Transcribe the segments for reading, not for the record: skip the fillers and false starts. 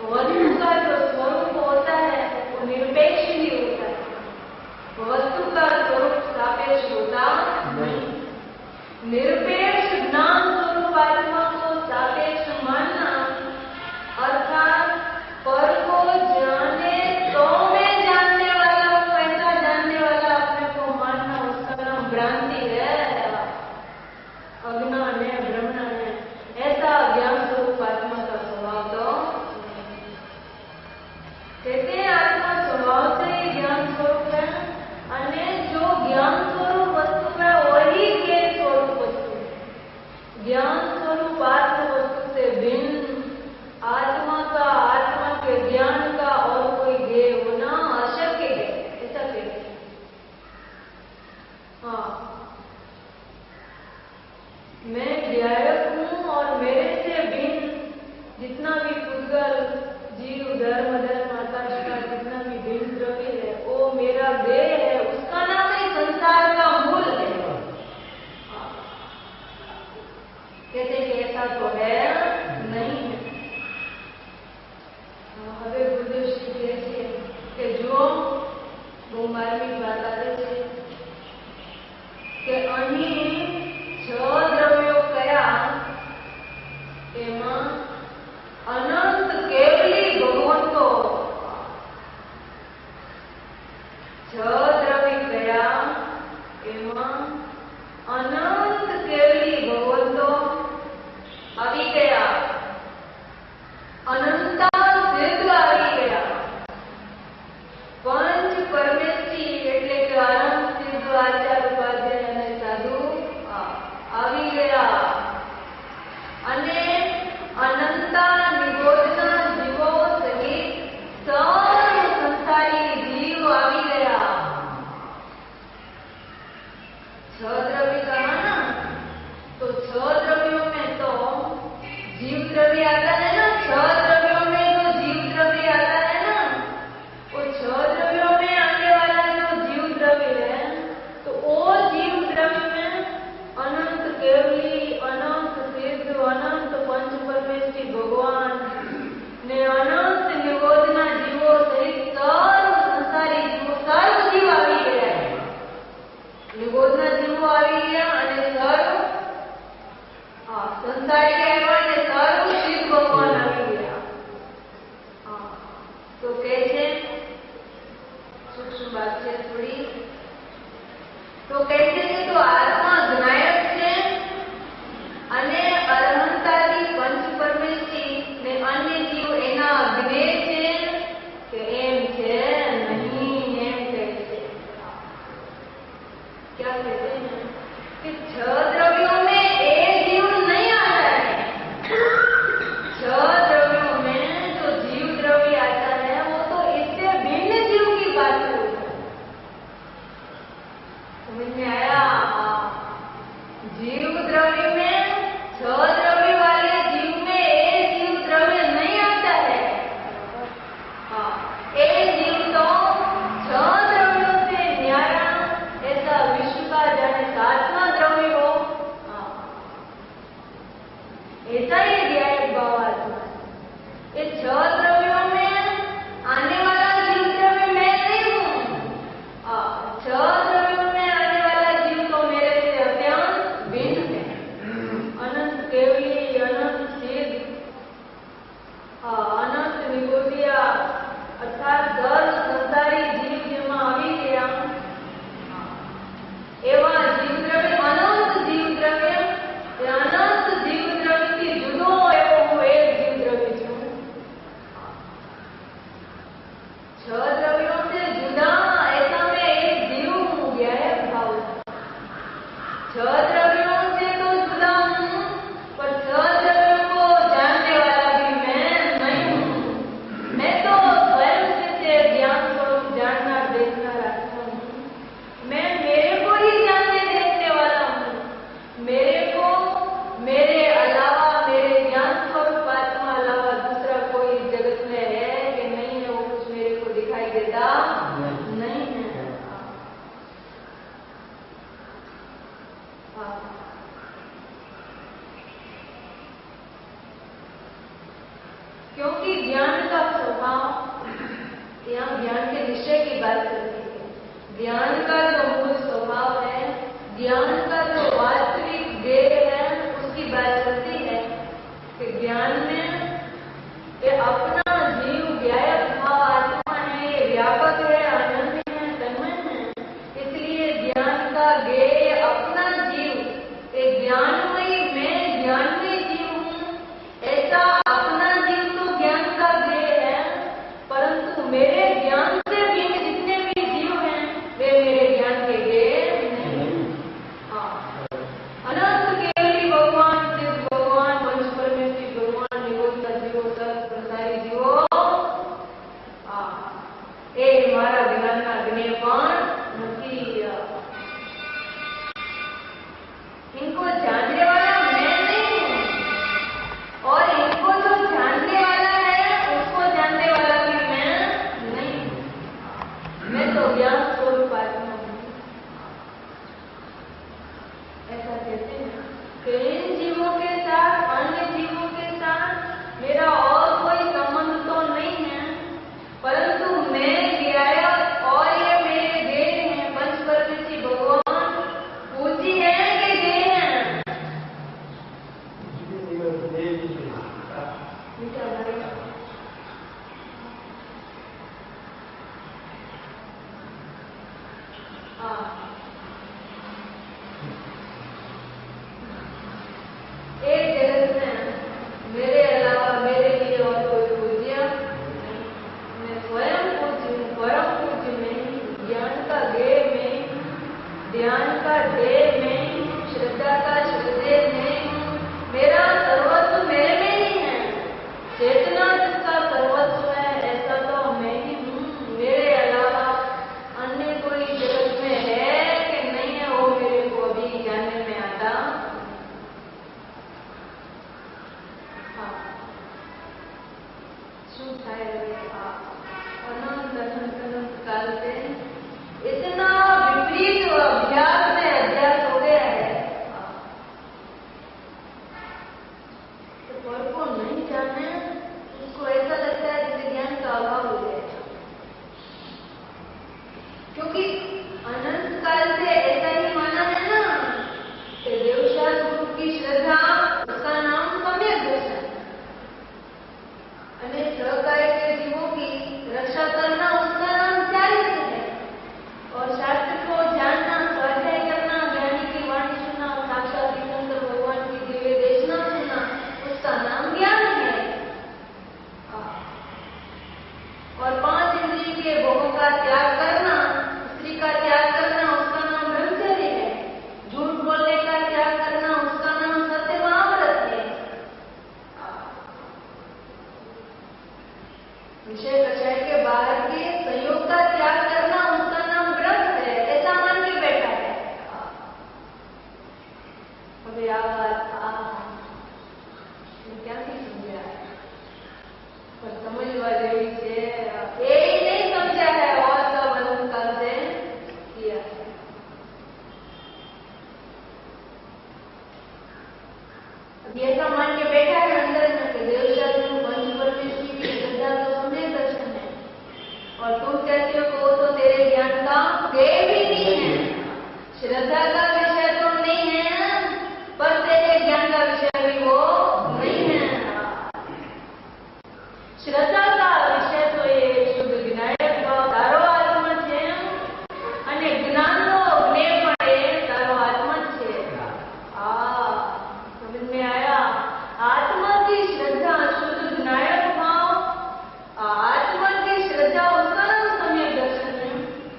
वस्तु का जो स्वरूप होता है वो निरपेक्ष यहाँ ज्ञान के विषय की बात करते हैं। ज्ञान का जो मूल स्वभाव है, ज्ञान का जो वास्तविक ध्येय है, उसकी बात करती है कि ज्ञान में ये अपना जीव व्यापक भाव आत्मा है, ये व्यापक है, अनंत है, तन्मय है। इसलिए ज्ञान का ध्येय अपना जीव, ये ज्ञानमयी मैं ज्ञानमय जीव हूँ, ऐसा अपना जीव तो ज्ञान का ध्येय है, परंतु मेरे ज्ञान से भिन्न जितने भी जीव हैं वे मेरे ज्ञान के ध्येय नहीं। हाँ, अनंत केवली भगवान, सिद्ध भगवान, वंश परमेश्वरी भगवान, निगोता जीवो, सब प्रसारी जीवो, એ મારા જ્ઞાનના જ્ઞેય પણ નથી। इनको जानने वाला मैं नहीं हूँ, और इनको जो जानने वाला है उसको जानने वाला भी मैं नहीं हूँ। मैं तो ज्ञान स्वरूप आत्मा हूँ। ऐसा कहते हैं कि इन जीवों के साथ, अन्य जीवों के साथ मेरा और कोई संबंध तो नहीं है, परंतु मैं गिराया और ये मेरे ध्येय हैं। पंच परमेश्वरी भगवान पूजी है कि ध्येय हैं? एक जगत में मेरे अलावा मेरे लिए और कोई पूज्य नहीं। मैं स्वयं पूज्य हूँ, परम पूज्य में ही, ज्ञान का ध्येय में, ध्यान का ध्येय में, श्रद्धा का श्रद्धेय में, मेरा सर्वस्व मेरे में ही है। चेतना जिसका सर्वस्व है ऐसा तो मैं ही हूँ। मेरे अलावा अन्य कोई जगत में है कि नहीं है, वो मेरे को अभी जानने में आता। શું થાય અનંત અનંત અનंत काल से इतना विपरीत अभ्यास में अभ्यास हो गया है, तो पर को नहीं जाने उसको ऐसा लगता है जैसे ज्ञान का अभाव हो गया, क्योंकि अनंत काल से ऐसा ही माना है ना कि देवशाल गुरु की श्रद्धा, उसका नाम सम्यक दर्शन, અને सहकाय के जीवों की रक्षा करना उसका नाम चारित्र है, और शास्त्र को जानना, स्वाध्याय करना, ज्ञानी की वाणी सुनना, साक्षात शंकर भगवान की दिव्य देशना सुनना, उसका नाम ज्ञान है। और 5 इंद्रिय के भोगों का त्याग करना, स्त्री का त्याग करना, उसका नाम ब्रह्मचर्य है। झूठ बोलने का त्याग करना, उसका नाम सत्य महाव्रत है। विषय कषाय के बाहर के संयोग का त्याग करना, उसका नाम व्रत है। ऐसा मान के बैठा है। अभी क्या नहीं समझा है, पर समझवा जेवी છે, એ नहीं समझा है, और सब अनंत काल से किया है। अब ऐसा मान के बैठा है अंदर में कि देवशास्त्र पंच परमेश्वरी की श्रद्धा तो सम्यक दर्शन है, और तुम कहते हो कि वो तो तेरे ज्ञान का ध्येय भी नहीं है, श्रद्धा का विषय तो नहीं है, पर तेरे ज्ञान का विषय भी वो नहीं है। श्रद्धा का विषय तो ये शुद्ध विनायक भाव तारो आत्मा છે, અને જ્ઞાનનો જ્ઞેય પણ એ તારો આત્મા જ છે। समझ में आया? आत्मा की श्रद्धा, शुद्ध विनायक भाव, आत्मा की श्रद्धा, उसका नाम सम्यक दर्शन है।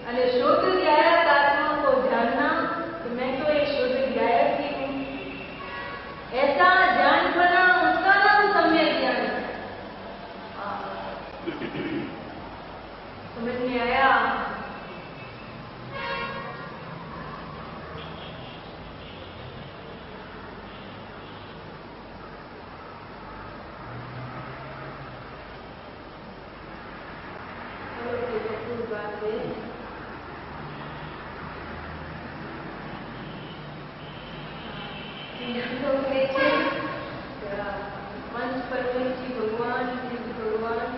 और शुद्ध ज्ञायक आत्मा को जानना कि मैं तो एक शुद्ध ज्ञायक ही हूँ, ऐसा जान बना, उसका नाम सम्यक ज्ञान है। समझ में आया? बात है पंच परमेश्वरी भगवान, शिव भगवान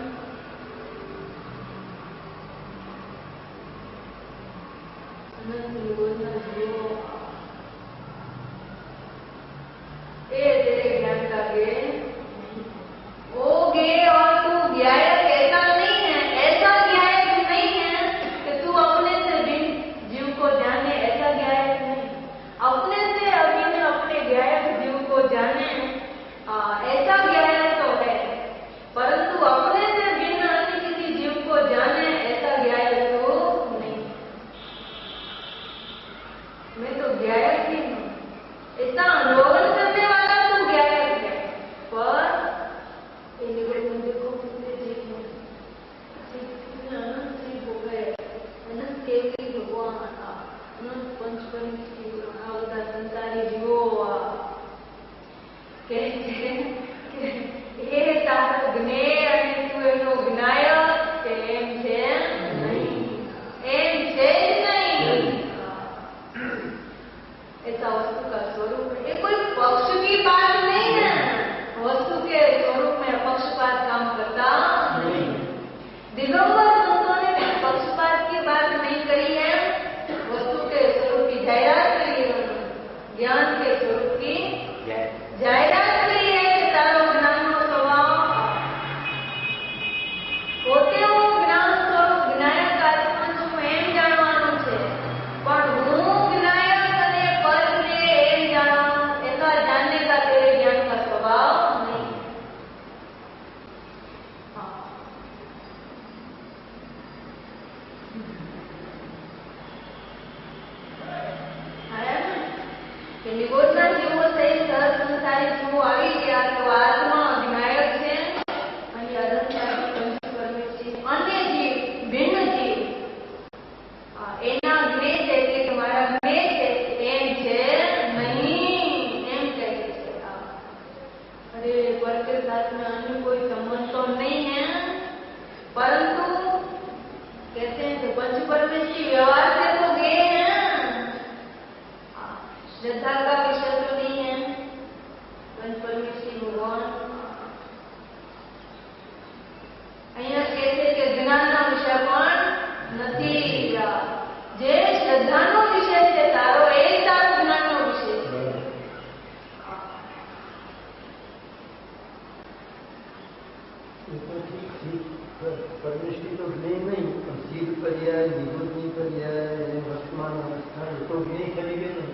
परमेष्टि तो ज्ञेय नहीं, सिद्ध पर्याय, विभूति पर्याय, वर्तमान अवस्था तो ज्ञेय खरी गए नहीं।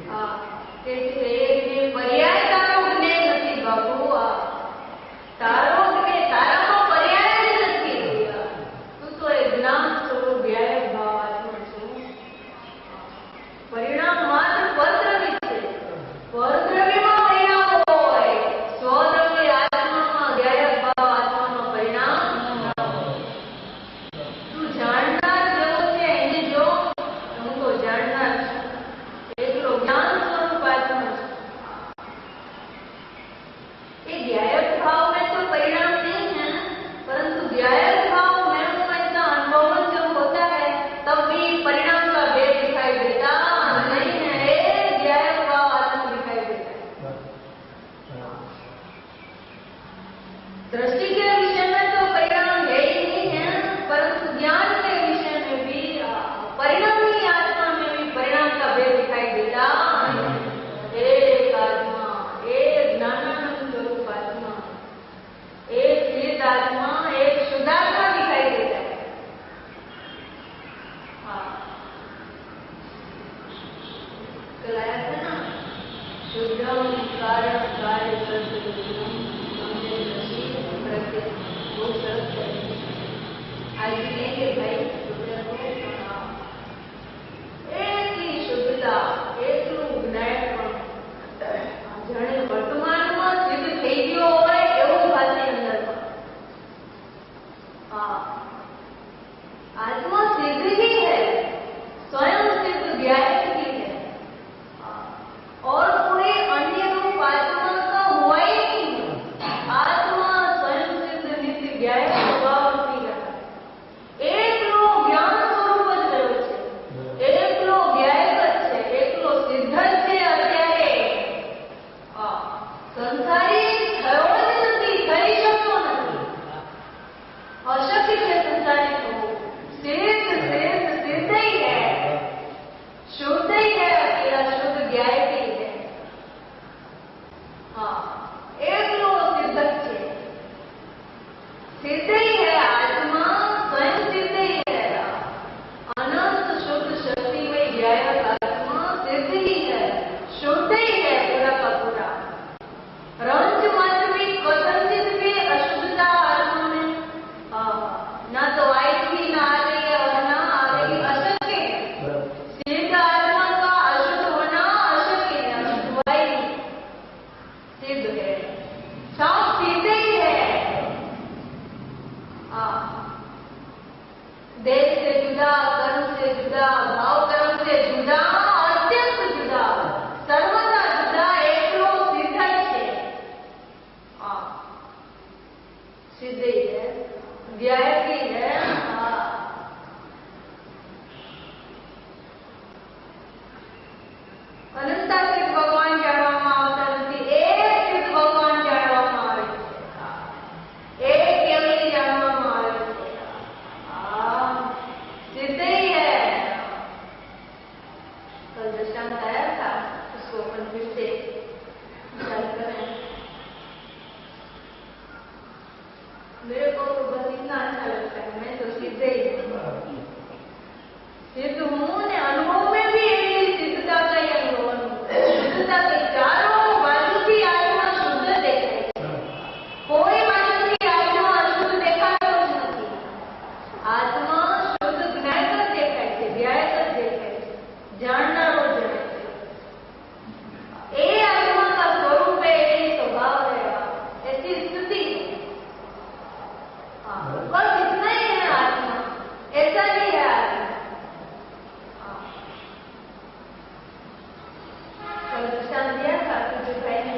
पर्याय तारो ज्ञेय नहीं बाबू, तारो ज्ञेय तारा पर्याय नहीं। तू तो एक ज्ञान स्वरूप व्याय भाव आत्मा छो। परिणाम मात्र परद्रव्य छे। परद्रव्यમાં પરિણામ હોય, સ્વદ્રવ્ય આત્મામાં વ્યાય ભાવ આત્માનો પરિણામ ન હોય। તું જાણનાર જેવો છે એને જો, હું તો જાણનાર છું, એકલો જ્ઞાન સ્વરૂપ આત્મા છે। ये व्यायक भाव में तो परिणाम नहीं है, परंतु व्यायक भाव में वो ऐसा अनुभव जब होता है तब भी परिणाम का भेद दिखाई देता नहीं है। व्यायक भाव आत्मा दिखाई देता है। दृष्टि के विषय में तो परिणाम है ही नहीं है, परंतु ज्ञान के विषय में भी परिणामी आत्मा में भी परिणाम का भेद दिखाई देता है। एक आत्मा, एक ज्ञानानंद स्वरूप आत्मा, एक सिद्ध आत्मा, एक शुद्धात्मा दिखाई देता है। हाँ, कल आया था ना, शुद्धम कारण कार्य सत्य प्रत्यय, वो शब्द है। आज भी लेंगे भाई शुद्ध को। एक ही शुद्धता, एक ज्ञान जाने वर्तमाનમાં સિદ્ધ થઈ ગયો હોય એવું ભાષે અંદર। हाँ, आत्मा सिद्ध ही है, स्वयं सिद्ध व्यायक ही है। और कोई अन्य रूप आत्मा का हुआ ही नहीं। आत्मा स्वयं सिद्ध नित्य व्यायक स्वभाव नहीं रहा। એકલો જ્ઞાન સ્વરૂપ જ રહ્યો છે, એકલો વ્યાયક જ છે, એકલો સિદ્ધ જ છે। અત્યારે संसारी थयो ज नथी, थई शकतो नथी, अशक्य है संसारी थवो। सिद्ध सिद्ध सिद्ध ही है, शुद्ध ही है, अकेला शुद्ध व्यायक ही है। हाँ, एकलो सिद्ध छे, सिद्ध ही है आत्मा, स्वयं सिद्ध ही है। अनंत शुद्ध शक्तिमय व्यायक आत्मा सिद्ध ही है, शुद्ध ही है, पूरा का पूरा। रंज मात्र भी कथनचित भी अशुद्धता आत्मा में ना तो आएगी, ना आ रही है और ना आ रही, अशक्य है। सिद्ध आत्मा का अशुद्ध होना अशक्य है, अशुद्ध हुआ ही नहीं, सिद्ध है, सब सिद्ध ही है। देश से जुदा, कर्म से जुदा, भाव कर्म से जुदा, अत्यंत जुदा, सर्वदा जुदा, एकलो सिद्ध है। सिद्ध ही है, व्यायक ही है। अनंता सिद्ध भगवान जाणवामां आवता नथी, एक सिद्ध भगवान जाणवामां आवे छे, एक केवली जाणवामां आवे छे। सिद्ध ही है। कल दृष्टांत आया था, उसको अपन फिर से विचार करें। मेरे को तो बस इतना अच्छा लगता है, मैं तो सिद्ध ही हूँ, सिद्ध हूँ ने अनुभव में भी सिद्धता का ही अनुभव हूँ। शुद्धता के चारों बाजू की आत्मा शुद्ध देखे, कोई बाजू की आत्मा अशुद्ध देखाતો જ નથી। आत्मा शुद्ध ज्ञान જ દેખાય છે, વ્યાયક જ દેખાય છે, જાણનારો જાણે છે। એ आत्मा का स्वरूप है, ये स्वभाव है, ऐसी स्थिति है। बस इतना ही है आत्मा, ऐसा ही है आत्मा। कल दृष्टांत दिया था जो भाई ने,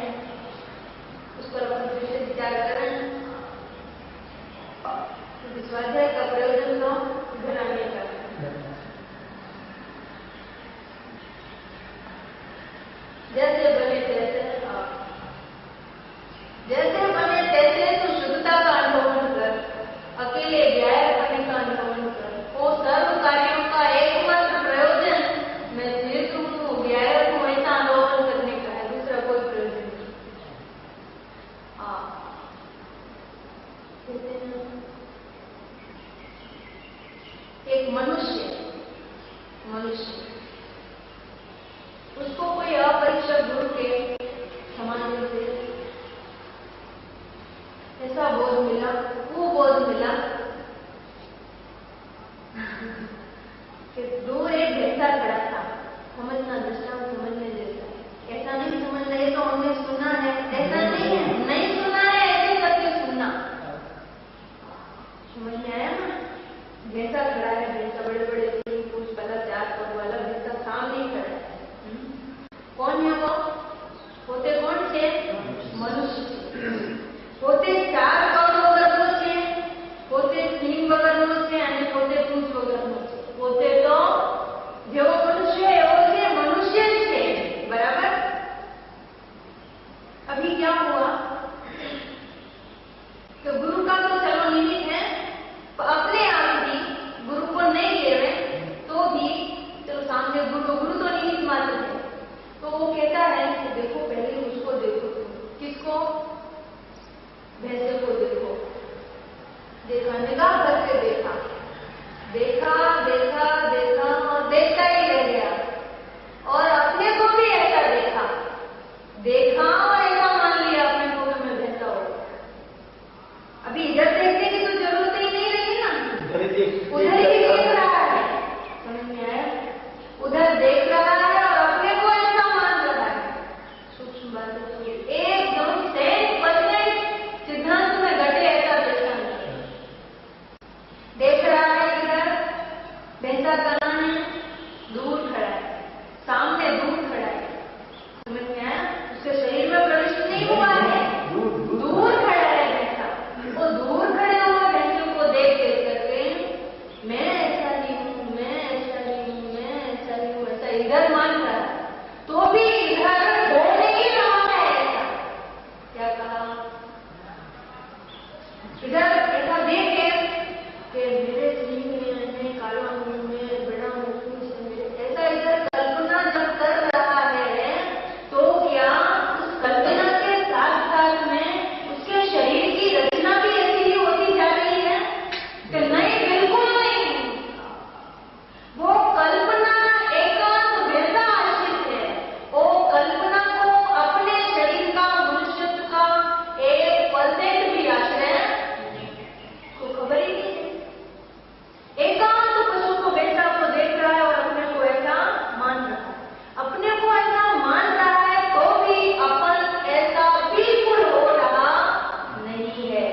उस पर अपन फिर से विचार करें। स्वाध्याय का प्रयोजन तो घराने का, जैसे बने तैसे, जैसे बने तैसे तो शुद्धता का अनुभव कर, अकेले व्यायक होने का अनुभव कर। वो सर्व कार्यों का एकमात्र प्रयोजन मैं सिद्ध हूँ, व्यायक हूँ, ऐसा अनुभव करने का है, दूसरा कोई प्रयोजन नहीं। कहते हैं एक मनुष्य उसको कोई अपरिचित गुरु के समान से ऐसा बोध मिला, वो बोध मिला कि दूर एक भैंसा खड़ा था। समझना, दृष्टांत समझने जैसा है। ऐसा नहीं समझना है तो हमने सुना है, ऐसा नहीं है, नहीं सुना है ऐसे करके सुनना। समझ में आया ना? भैंसा खड़ा है, भैंसा बड़े बड़े तीन पूछ वाला 4 पग वाला भैंसा सामने ही खड़ा है। कौन है वो? પોતે કોણ છે? મનુષ્ય છે। પોતે 4 પગ વગરનો છે, પોતે સિંહ વગરનો છે અને પોતે પૂંછ વગરનો છે। પોતે તો જેવો મનુષ્ય એવો છે, મનુષ્ય જ છે, બરાબર? अभी क्या हुआ तो गुरु का तो चलो निमित्त है, अपने आप भी गुरु को नहीं ले रहे तो भी चलो सामने गुरु तो निमित्त मात्र है। तो वो कहता है कि देखो पहले उसको देखो। किसको? भैंसे को देखो। देखा, निगाह करके देखा, देखा देखा देखा और देखता ही रह गया। और अपने को भी ऐसा देखा, देखा और ऐसा मान लिया अपने को कि मैं भैंसा हूं। अभी इधर देखने की तो जरूरत ही नहीं रही ना, उधर ही देख रहा है। समझ में आया? उधर देख रहा है और अपने को ऐसा मान रहा है। सूक्ष्म बात है, एकदम 100% सिद्धांत में घटे ऐसा देखा नहीं। देख रहा है इधर भैंसा कहाँ है? दूर खड़ा है, सामने दूर खड़ा है। समझ में आया? उसके शरीर में प्रविष्ट नहीं हुआ है, दूर खड़ा है भैंसा। वो दूर खड़े हुए भैंसों को देख देख करके मैं ऐसा ही हूँ, मैं ऐसा ही हूँ, मैं ऐसा ही हूँ, ऐसा इधर मान रहा है। तो भी इधर हो नहीं रहा है ऐसा। क्या कहा? इधर ऐसा देखे कि मेरे सिंह में, मैं काला हूँ, मैं बड़ा हूँ, ऐसा इधर कल्पना जब कर रहा है तो क्या उस कल्पना के साथ साथ में उसके शरीर की रचना भी ऐसी ही होती जा रही है कि नहीं? बिल्कुल नहीं। वो कल्पना एकांत वैसा आश्रित है, वो कल्पना को अपने शरीर का, मनुष्यत्व का 1% भी आश्रय को खबर ही नहीं है। एकांत पशु को वैसा को देख रहा है और अपने को ऐसा मान रहा है। अपने को ऐसा मान रहा है तो भी अपन ऐसा बिल्कुल हो रहा नहीं है,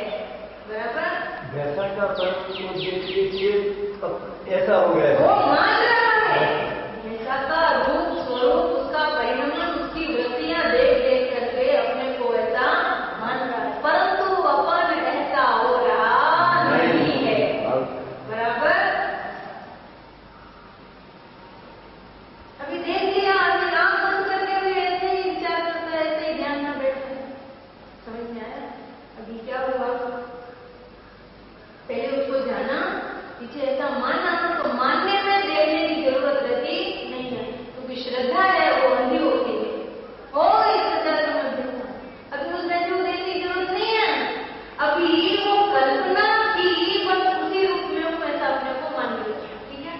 बराबर? भैंसा का पर्व को देख के ऐसा हो गया वो है। मान रहा है भैंसा का रूप, स्वरूप, उसका परिणमन, उसकी वृत्तियां देख देख करके अपने को ऐसा मान रहा है, परंतु अपन ऐसा हो रहा नहीं है, बराबर? अभी देख लिया, अभी आंख बंद करके भी ऐसे ही विचार करता है, ऐसे ही ध्यान में बैठा है। समझ में आया? अभी क्या हुआ? पहले उसको जाना, पीछे ऐसा माना, तो मानने में देखने की जरूरत रहती नहीं है, क्योंकि श्रद्धा है वो अंधी होती है। हो इस श्रद्धा से मैं देखता, अभी उस वैसे को देखने की जरूरत नहीं है। अभी वो कल्पना की बस उसी रूप में हूं, ऐसा अपने को मान लिया। ठीक है?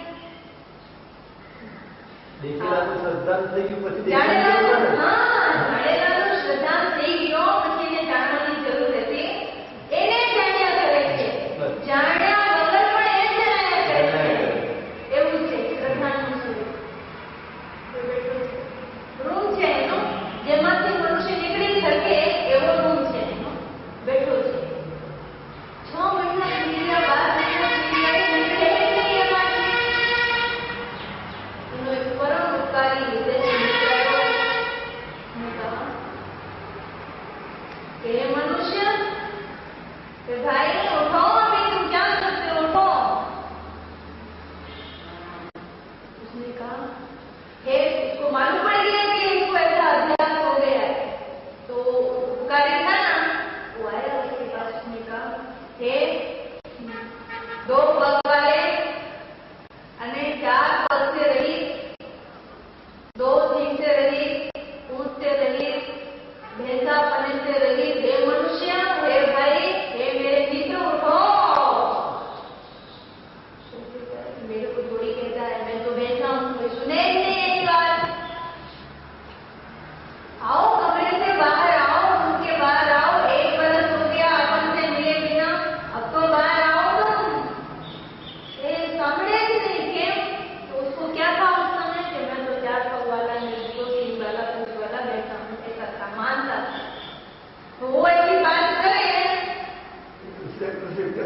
देखेला तो श्रद्धा થઈ ગયું પછી જાણેલા દેખાય તો- હા, જાણેલા તો શ્રદ્ધા થઈ ગયો પછી એને જાણવાની જરૂર હતી, એને જાણ્યા કરે છે, જાણ્યા વગર પણ એ જ રહ્યા કરે છે। એવું છે શ્રદ્ધાનું સ્વરૂપ।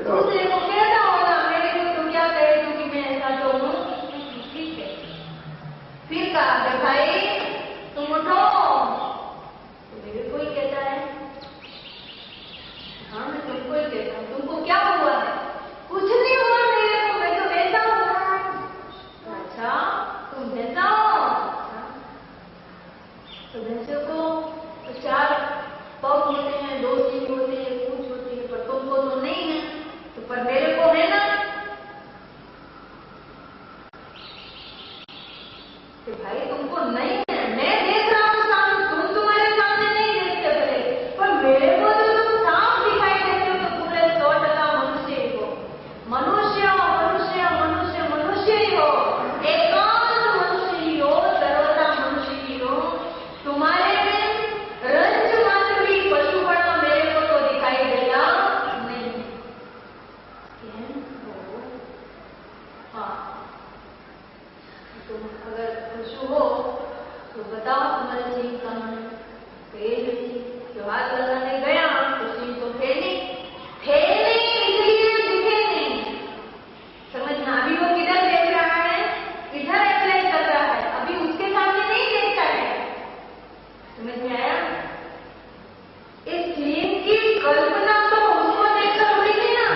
दूसरे को कहता होगा मेरे को तुम क्या कहे क्योंकि मैं ऐसा तो हूँ। ठीक है, फिर कहा भाई तुम उठो, तो मेरे को ही कहता है हाँ मैं तुमको ही कहता हूँ, तुमको क्या हुआ है? कुछ नहीं हुआ मेरे को, मैं तो वैसा हूँ। अच्छा तुम वैसा हो? तो भैंसों को चार पग होते हैं, दो सींग होते हैं, पूंछ होती है, पर तुमको तो नहीं है, तो पर मेरे को है ना। कि भाई तुमको नहीं है, मैं देख रहा हूँ सामने, तुम तुम्हारे सामने नहीं देखते भले, पर मेरे को तो तुम साफ दिखाई देते हो, तो पूरे 100% मनुष्य ही हो। मनुष्य मनुष्य मनुष्य मनुष्य ही हो, एकांत मनुष्य ही हो, सर्वथा मनुष्य ही हो। तुम्हारे में रंज मात्र भी पशुपना मेरे को तो दिखाई देगा नहीं। हाँ, तुम अगर पशु हो तो बताओ तुम्हारे सींग कहाँ है? थे नहीं, जो हाथ लगाने गया तो सींग तो थे नहीं, इसलिए दिखे नहीं। समझना, अभी वो किधर देख रहा है, इधर अप्लाई कर रहा है, अभी उसके सामने नहीं देखता है। समझ में आया? इस सींग की कल्पना तो उसको देखकर हुई थी ना,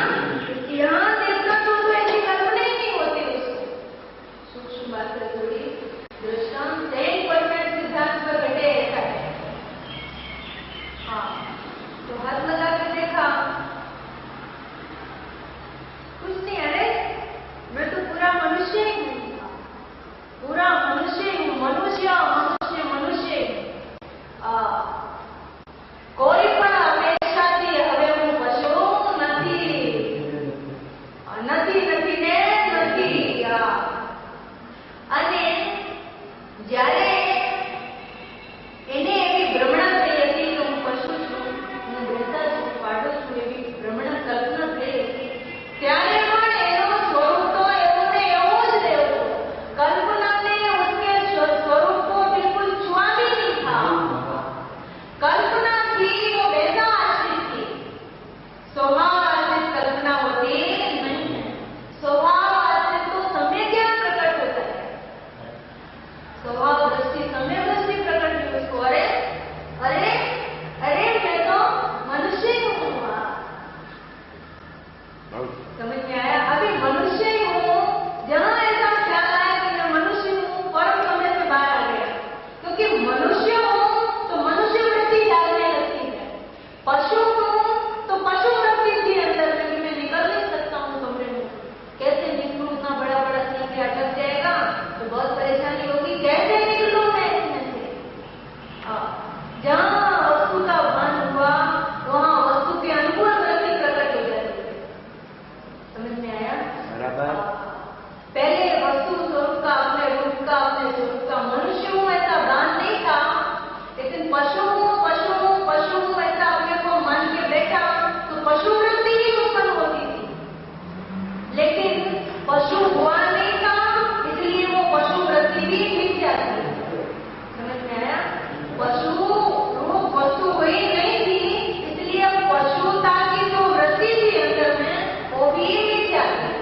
यहाँ देखकर तो ऐसी कल्पना ही नहीं होती उसको। सूक्ष्म बात है थोड़ी, दृष्टांत 10% सिद्धांत पर घटे ऐसा है। हाँ, तो हाथ लगा के देखा, कुछ नहीं, अरे मैं तो पूरा मनुष्य ही हूँ, पूरा मनुष्य ही हूँ, मनुष्य मनुष्य मनुष्य। કોઈ પણ અપેક્ષાથી હવે હું પશુ નથી, નથી નથી ને નથી। અને જ્યારે એને એવી ભ્રમણા થઈ હતી કે હું પશુ છું, હું ભેંસા છું, પાડો છું, એવી ભ્રમણા કલ્પના થઈ હતી, ત્યારે પણ એનો સ્વરૂપ તો એવો ને એવો જ રહ્યો। કલ્પનાને उसके स्वरूप को बिल्कुल छुआ भी नहीं था। कल्पना थी वो वैसा आश्रित थी, स्वभाव आश्रित कल्पना होती नहीं है। स्वभाव आश्रित तो समय क्या प्रकट होता है, स्वभाव दृष्टि समय दृष्टि प्रकट हुई उसको। अरे अरे अरे मैं तो मनुष्य ही हूँ। समझ में आया? अभी मनुष्य ही हूँ, जहाँ ऐसा ख्याल आया कि मैं मनुष्य हूँ, परम समय से बाहर आ गया, क्योंकि मनुष्य हूँ तो मनुष्य वृत्ति डालने लगती है, पशु हूँ तो पशु वृत्ति थी अंदर में कि मैं निकल नहीं सकता हूँ कमरे में, कैसे निकलूँ, इतना बड़ा बड़ा सींग अटक जाएगा तो बहुत परेशानी होगी, कैसे निकलूँ मैं इसमें से। जहाँ वस्तु का भान हुआ वहाँ वस्तु के अनुकूल वृत्ति प्रकट हो जाती है। समझ में आया? बराबर। पहले वस्तु स्वरूप का, अपने रूप का, अपने स्वरूप का मनुष्य हूँ ऐसा भान नहीं था, लेकिन पशु हूँ ऐसा अपने को मान के बैठा तो पशु वृत्ति ही उत्पन्न होती थी, लेकिन पशु हुआ नहीं था, इसलिए वो पशु वृत्ति भी मिट जाती है। समझ में आया? पशु रूप वस्तु हुई नहीं थी, इसलिए पशुता की जो वृत्ति थी अंदर में वो भी मिट जाती है।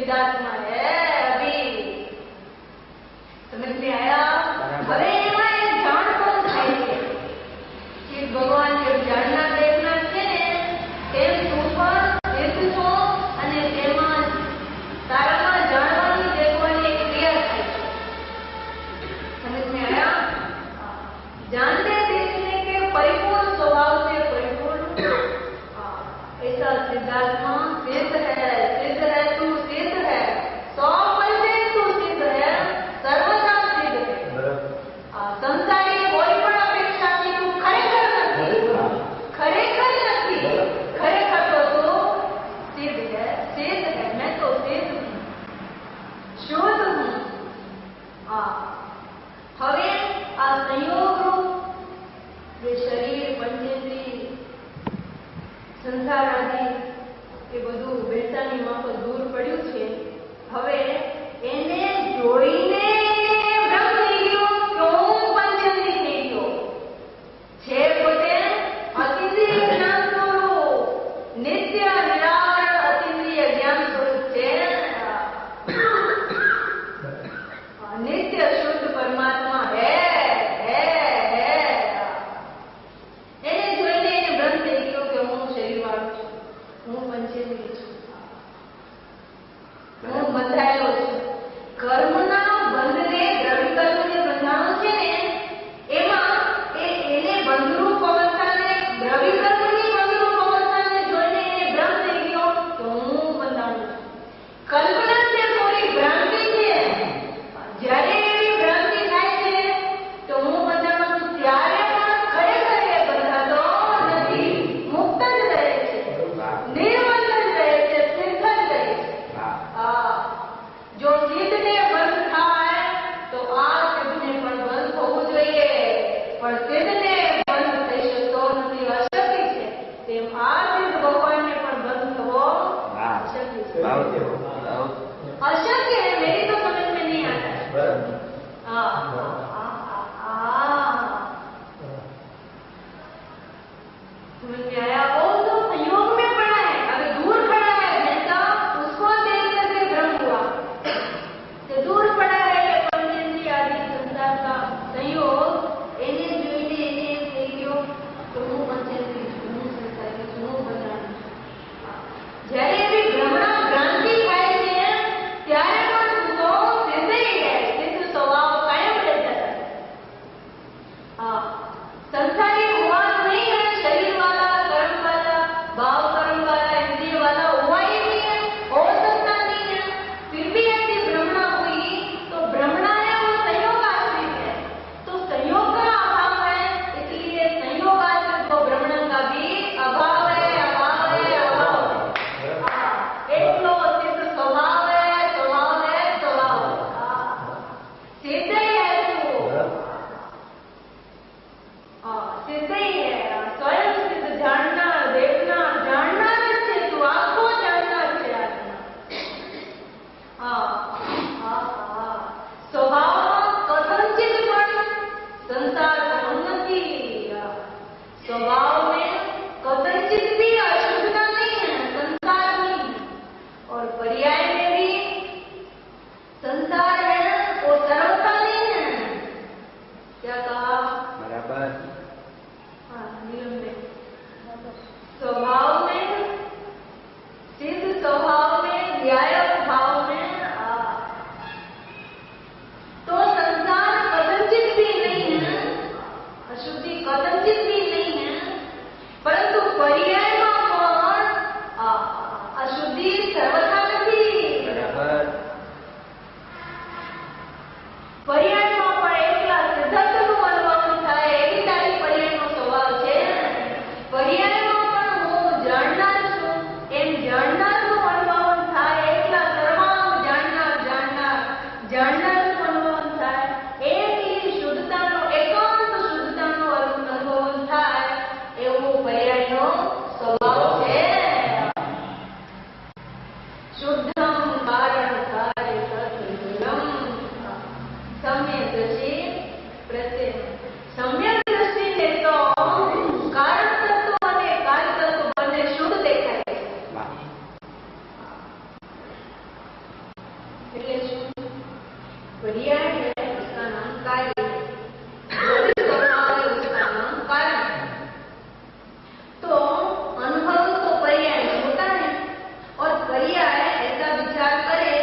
सिद्धार्थમાં है अभी समझ में आया। હવે એમાં એક જાણ કોણ થાય છે કે ભગવાન જેમ જાણના દેખના છે ને તેમ તું પણ સિદ્ધ છો અને તેમાં તારામાં જાણવાની દેખવાની એક ક્રિયા થાય છે। समझ में आया। जानते देखने के परिपूर्ण स्वभाव से परिपूर्ण ऐसा सिद्धार्थमा सिद्ध है तू सिद्ध है 100% तू सिद्ध है सर्वदा सिद्ध है। संसारी कोई पण अपेक्षाથી તું ખરેખર નથી ખરેખર તો તું सिद्ध है मैं तो सिद्ध हूँ शुद्ध हूँ। હવે આ સંયોગ રૂપ જે શરીર પંચેન્દ્રિય સંસાર આદિ એ બધું બેસાની માફક દૂર પડ્યું છે। હવે એને જોઈને ભ્રમ થઈ ગયો કે હું પંચેન્દ્રિય થઈ ગયો છે પોતે અતિન્દ્રિય જ્ઞાન સ્વરૂપ નિત્ય નિરાવરણ અતિન્દ્રિય જ્ઞાન સ્વરૂપ છે। नित्य शुद्ध परमात्मा है। એને જોઈને એને ભ્રમ થઈ ગયો કે હું શરીરવાળો છું, હું પંચેન્દ્રિય છું, હું બંધાયેલો છું। કર્મના બંધને દ્રવ્યકર્મને બંધાણું છે ને એમાં એને બંધરૂપ અવસ્થાને દ્રવ્યકર્મની બંધરૂપ અવસ્થાને જોઈને એને ભ્રમ થઈ ગયો કે હું બંધાણું છું। કલ્પના છે થોડી ભ્રાંતિ છે। જ્યારે એવી ભ્રાંતિ થાય છે તો હું બંધાણો છું ત્યારે પણ ખરેખર એ બંધાતો નથી, મુક્ત જ રહે છે, નિર્મલ જ રહે છે, સિદ્ધ જ રહે છે। જો સિદ્ધને બંધ થાય તો આ સિદ્ધને પણ બંધ થવું જોઈએ, પણ સિદ્ધને બંધ થઈ શકતો નથી, અશક્ય છે। તેમ આ સિદ્ધ ભગવાનને પણ બંધ થવો અશક્ય છે। अशक्य है, मेरी तो समझ में नहीं आता है। समझ में आया। वो तो संयोग में पड़ा है, अभी दूर पड़ा है जैसा उसको देख करके भ्रम हुआ तो दूर पड़ा है ये पंचेंद्रिय आदि संसार का संयोग। એને જોઈને એને એમ થઈ ગયો તો હું પંચેન્દ્રિય છું, હું સંસારી છું, હું બંધારણ છું। જ્યારે એવી ભ્રમણા ભ્રાંતિ થાય છે ત્યારે પણ તું તો સિદ્ધ ही है, सिद्ध स्वभाव कायम रह जाता है। संसारी हुआ नहीं है, शरीर वाला, कर्म वाला, भाव कर्म वाला, इंद्रिय वाला हुआ ही नहीं है, हो सकता नहीं है। फिर भी ऐसी भ्रमणा हुई तो भ्रमणा है वो संयोग आश्रित है, तो संयोग का अभाव है, इसलिए संयोग आश्रित को भ्रमण का भी अभाव है। એટલો સિદ્ધ સ્વભાવ है, सिद्ध ही है तू, सिद्ध ही है, स्वयं सिद्ध, जाननार देखनार જાણનાર જ છે તું, આખો જાણનાર છે આત્મા। સ્વભાવમાં કથંચિત પણ સંસાર નથી, स्वभाव में कथंचित भी अशुद्धता नहीं है, संसार नहीं है, और पर्याय में भी संसार है वो सर्वथा नहीं है। क्या कहा? बराबर। नियम में स्वभाव में सिद्ध स्वभाव में न्याय भाव में तो संसार कथंचित भी नहीं है, अशुद्धि कथंचित भी नहीं है, परंतु पर्यायમાં પણ અશુદ્ધિ સર્વથા નથી। પર્યાયમાં પણ એકલા સિદ્ધાર્થનું અનુભવ થાય એવી તારી પર્યાયનો સ્વભાવ છે। પર્યાયમાં પણ હું જાણનાર છું એમ જાણનારનું અનુભવ થાય, એકલા સર્વાંગ જાણનારનું અનુભવ થાય, એકલી શુદ્ધતાનો એકાંત શુદ્ધતાનો અનુભવ થાય એવો પર્યાયનો સ્વભાવ છે। શુદ્ધમ કારણ કાર્ય સત્વમ सम्यक दृष्टि प्रत्यय सम्यक दृष्टि ने तो कारण तत्व અને કાર્ય તત્વ બંને શુદ્ધ દેખાય છે। એટલે શું? पर्याय है उसका नाम कार्य है, द्रव्य स्वभाव है उसका नाम कारण है। तो अनुभव तो पर्याय होता है, और पर्याय ऐसा विचार करे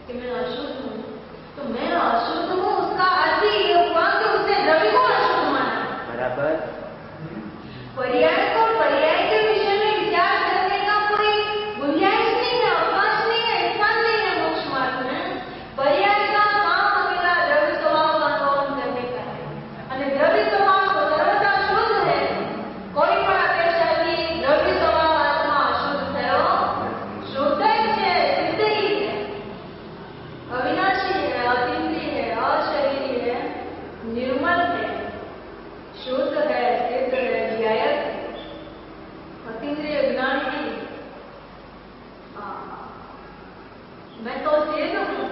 कि मैं अशुद्ध हूँ, तो मैं अशुद्ध हूँ उसका अर्थ ही ये हुआ कि उसने द्रव्य को अशुद्ध माना। बराबर। पर्याय को पर्याय के विषय में विचार करने का कोई गुंजाइश नहीं है, अवकाश नहीं है, स्थान नहीं है मोक्ष मार्ग में। पर्याय का काम अकेला द्रव्य स्वभाव का अनुभव करने का है, અને દ્રવ્ય સ્વભાવ તો સર્વથા શુદ્ધ है। કોઈ પણ અપેક્ષા થી દ્રવ્ય સ્વભાવ આત્મા અશુદ્ધ થયો શુદ્ધ જ છે, સિદ્ધ ही है, अविनाशी है, अतीन्द्रिय है, अशरीरी है, निर्मल है, शुद्ध है, सिद्ध है, न्यायक है, अतीन्द्रिय ज्ञानी नहीं। मैं तो सिद्ध हूँ,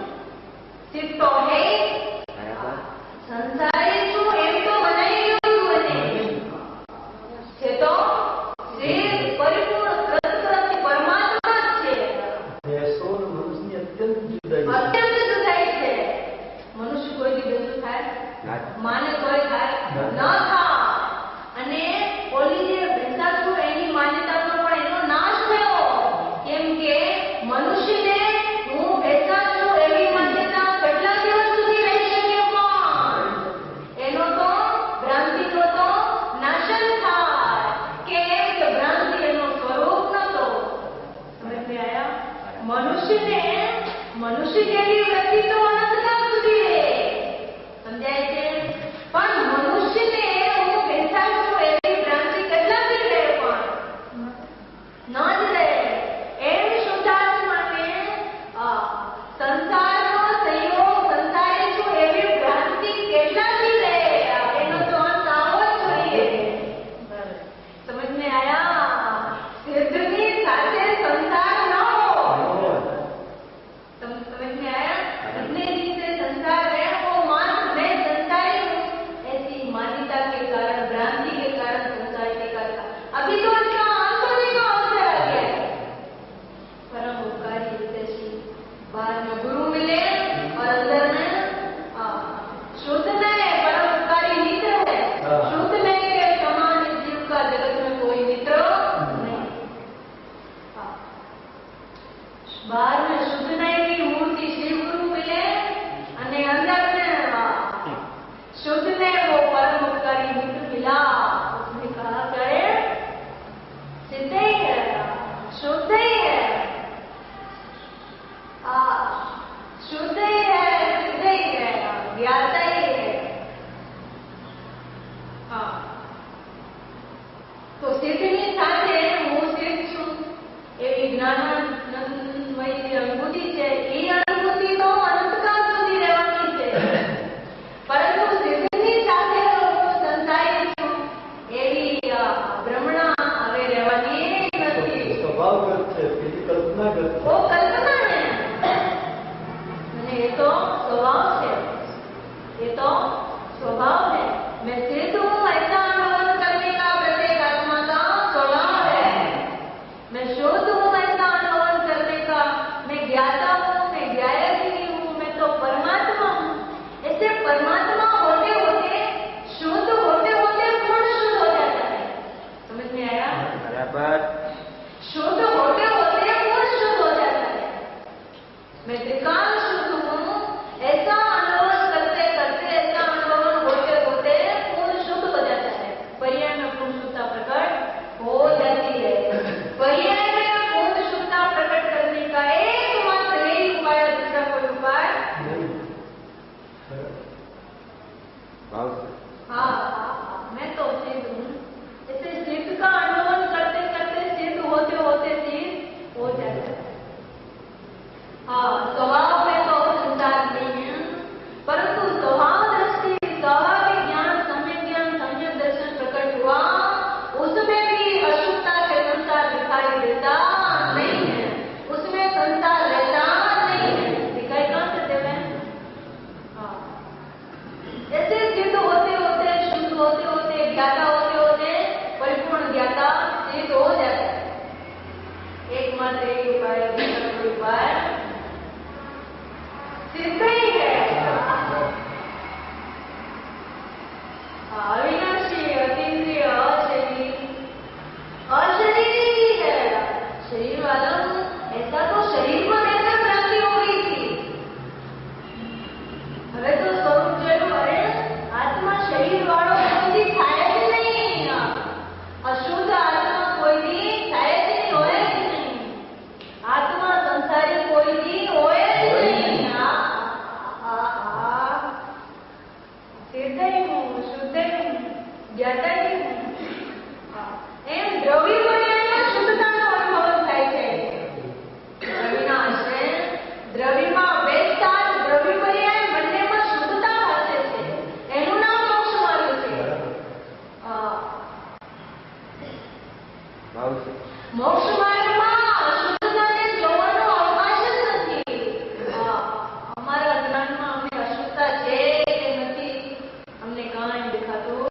सिद्ध तो है, संसारी છું એમ તો બનાવી ગયું મને છે, તો સિદ્ધ પરિપૂર્ણ પ્રકૃતિ પરમાત્મા જ છે। ભેંસો અને મનુષ્યની અત્યંત જુદાઈ છે. અત્યંત જુદાઈ છે। મનુષ્ય કોઈ દી ભેંસું થાય? માને કોઈ થાય ન થાય। અને ઓલી જે ભેંસા છું એની માન્યતાનો પણ એનો નાશ થયો, કેમ કે મનુષ્યને હું ભેંસા છું એવી માન્યતા કેટલા દિવસ સુધી રહી શકે? પણ એનો તો ભ્રાંતિનો તો નાશન થાય, કે ભ્રાંતિ એનો સ્વરૂપ નતો। સમજ में आया? મનુષ્ય જેવી વૃત્તિ તો અનંતકાળ સુધી રહે, સમજાય છે? પણ મનુષ્યને હું ભેંસા છું એવી ભ્રાંતિ કેટલા દી રહે? પણ ન જ રહે। એમ શુદ્ધાત્માને સંસારનો સંયોગ, સંસારી છું એવી ભ્રાંતિ કેટલા દી રહે? એનો તો અંત આવવો જ જોઈએ। સમજ में आया? સિદ્ધની સાથે સંસાર ન हो। समझ में आया? इतने दिन से संसार है वो मान मैं संसारी हूँ, ऐसी मान्यता के कारण, भ्रांति के कारण संसार के कारण अभी तो इसका अंत होने का अवसर आ गया है। परम उपकारी हितैषी बाहर में गुरु मिले और अंदर में शुद्ध नहीं, परम उपकारी मित्र है, शुद्ध नहीं के समान इस जीव का जगत में कोई मित्र नहीं। बाहर में शुद्ध नहीं की मूर्ति श्री गुरु मिले, અને अंदर में शुद्ध ने वो परम उपकारी मित्र मिला। उसने कहा करे सिद्ध ही है, शुद्ध ही है, शुद्ध ही है, सिद्ध ही है, ज्ञाता ही है। तो सिद्धની સાથે હું સિદ્ધ છું એવી જ્ઞાનાનંદમય અનુભૂતિ છે, એ અનુભૂતિ તો અનંતકાળ સુધી રહેવાની છે। પરંતુ સિદ્ધની સાથે હું સંસારી છું એવી ભ્રમણા હવે રહેવાની નથી। સ્વભાવગત છે, પેલી કલ્પનાગત છે. वो कल्पना है, અને એ તો સ્વભાવ છે, ये तो स्वभाव है। मैं सिद्ध हूँ ऐसा अनुभव करने का प्रत्येक आत्मा का स्वभाव है। मैं शुद्ध हूँ ऐसा अनुभव करने का, मैं ज्ञाता हूँ, मैं ज्ञायत्री हूँ, मैं तो परमात्मा हूँ। ऐसे परमात्मा होते होते, शुद्ध होते होते पूर्ण शुद्ध हो जाता है। समझ में आया? બરાબર. शुद्ध होते होते पूर्ण शुद्ध हो जाता है। मैं त्रिकाल शुद्ध हूँ ऐसा अनुभव करते करते, ऐसा अनुभव होते होते पूर्ण शुद्ध हो जाता है। पर्याय में पूर्ण शुद्धता प्रकट हो जाती है। पर्याय में पूर्ण शुद्धता प्रकट करने का एकमात्र यही उपाय, दूसरा कोई उपाय નહીં. ભાવ છે. हाँ, मैं तो सिद्ध हूँ। ऐसे सिद्ध का अनुभव करते करते सिद्ध होते होते सिद्ध हो जाता है। हाँ, स्वभाव में तो संसार नहीं है, परंतु स्वभाव दृष्टि, स्वाभाविक ज्ञान, सम्यक दर्शन प्रकट हुआ, उसमें भी अशुद्धता से संसार दिखाई देता नहीं है, उसमें संसार रहता नहीं है। दिखाई कहाँ से देवे? हाँ, ऐसे सिद्ध होते होते, शुद्ध होते होते, ज्ञाता होते होते, परिपूर्ण ज्ञाता सिद्ध हो जाता है। एकमात्र एक उपाय, दूसरा कोई उपाय सिद्ध ही है। अविनाशी, अतीन्द्रिय, अशरीरी ही है। शरीर वाला ऐसा तो शरीर को देखकर क्रांति हो गई थी। હવે તો સ્વરૂપ જોયું, અરે આત્મા શરીર વાળો કોઈથી થાય જ નહીં। અશુદ્ધ આત્મા કોઈથી થાય જ નહીં, હોય જ નહીં। આત્મા સંસારી કોઈથી હોય જ નહીં। સિદ્ધ હું, શુદ્ધ હું, જ્ઞાતા હું। એમ દ્રવ્ય પર્યાયમાં શુદ્ધતાનો અનુભવ થાય છે। દ્રવ્યના આશ્રય, દ્રવ્યમાં બેસતા દ્રવ્ય પર્યાય બંનેમાં શુદ્ધતા વસે છે। એનું નામ મોક્ષ માર્ગ છે। મોક્ષ માર્ગમાં અશુદ્ધતાને જોવાનો અવકાશ જ નથી। અમારા જ્ઞાનમાં અમને અશુદ્ધતા છે કે નથી અમને કાંઈ દેખાતું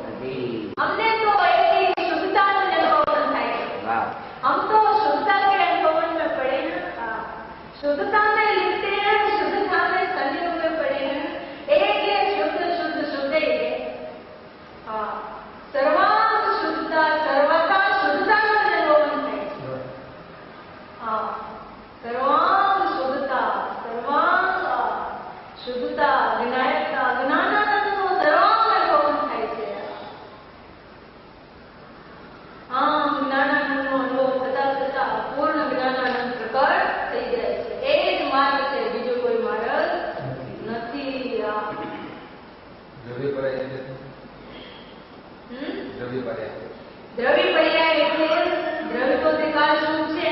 નથી। અમને તો એની શુદ્ધતાનો અનુભવ થાય છે। हम तो शुद्धता के अनुभव में पड़े हैं। शुद्धता में लिखते हैं, शुद्धता में संयोग में पड़े हैं। एक है शुद्ध शुद्ध शुद्ध ही है। सर्वांग शुद्धता, सर्वता शुद्धता का अनुभव है। सर्वांग शुद्धता, सर्वांग शुद्धता, विनायकता, ज्ञानानंदનો सर्वांग અનુભવ થાય છે। જ્ઞાનાનંદનો અનુભવ થતા થતા પૂર્ણ જ્ઞાનાનંદ પ્રકટ થઈ જાય છે। એ જ માર્ગ છે, બીજો કોઈ માર્ગ નથી। દ્રવ્ય પર્યાય એટલે દ્રવ્ય તો તે કાળરૂપ છે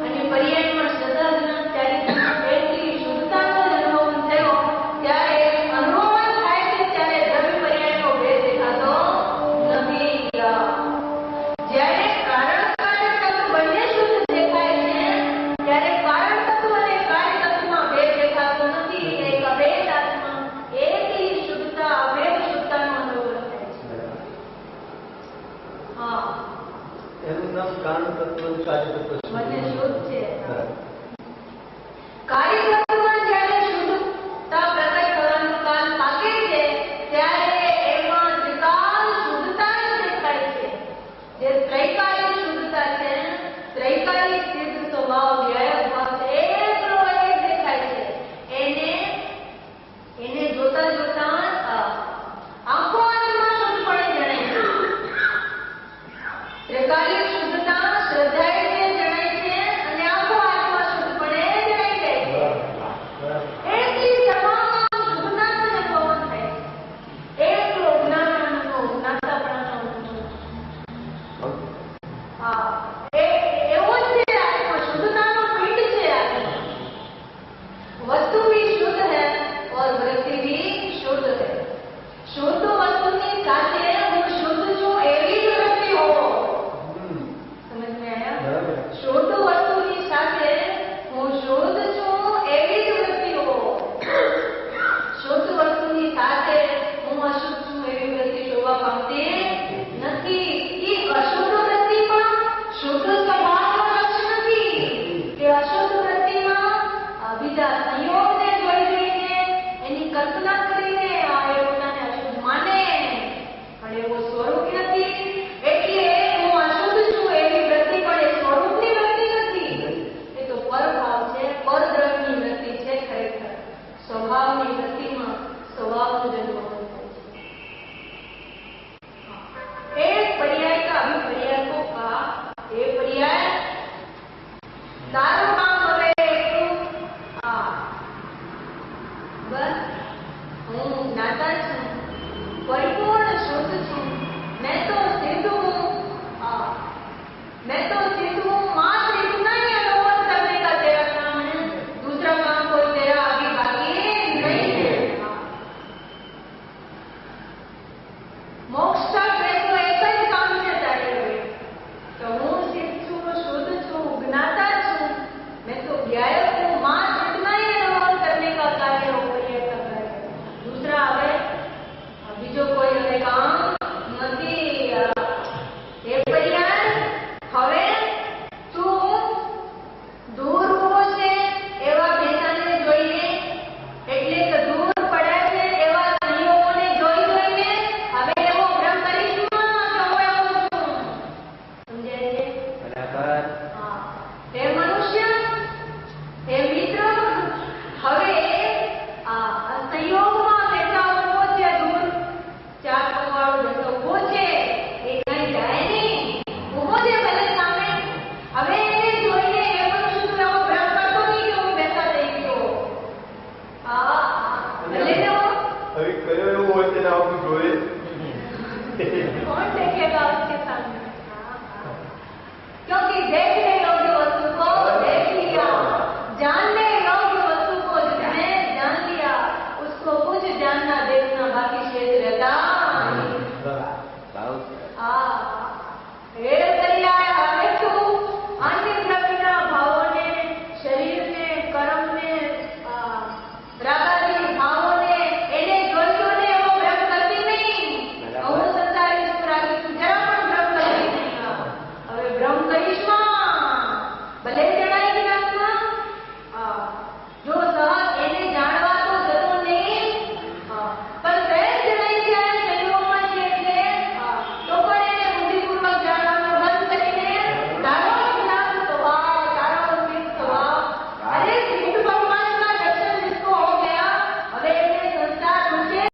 અને પર્યાયમાં સદા જ્ઞાન ત્યારે એટલી શુદ્ધતાનો અનુભવ થયો ત્યારે અનુભવ થાય છે ત્યારે દ્રવ્ય પર્યાયનો ભેદ દેખાતો નથી। જ્યારે કારણ કાર્ય તત્વ બંને શુદ્ધ દેખાય છે ત્યારે કારણ તત્વ અને કાર્ય તત્વમાં ભેદ દેખાતો નથી। એક અભેદ આત્મા, એક ही શુદ્ધતા, અભેદ શુદ્ધતાનો અનુભવ થાય છે। એનું નામ કારણ તત્વ અને કાર્ય તત્વ છે। બંને શુદ્ધ